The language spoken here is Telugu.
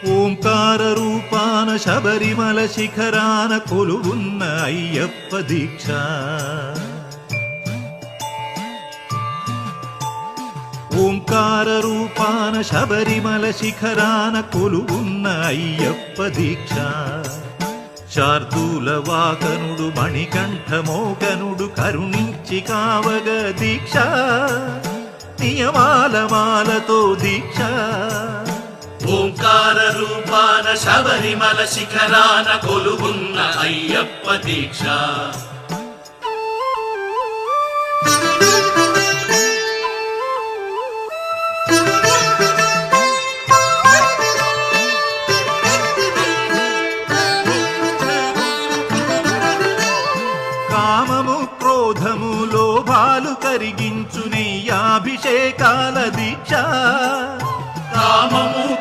ఓంకార రూపాన శబరిమల శిఖరాన కొలువున్న అయ్యప్ప దీక్ష. ఓంకార రూపాన శబరిమల శిఖరాన కొలువున్న అయ్యప్ప దీక్ష. శార్దూల వాకనుడు మణికంఠ మోకనుడు కరుణించి కావగ దీక్ష. నియమాల మాలతో దీక్ష. ఓంకార రూపాన శబరిమల శిఖరాన కొలువున్న అయ్యప్ప దీక్ష. కామము క్రోధము లోభాలు కరిగించు నెయ్యాభిషేకాల దీక్ష. కామము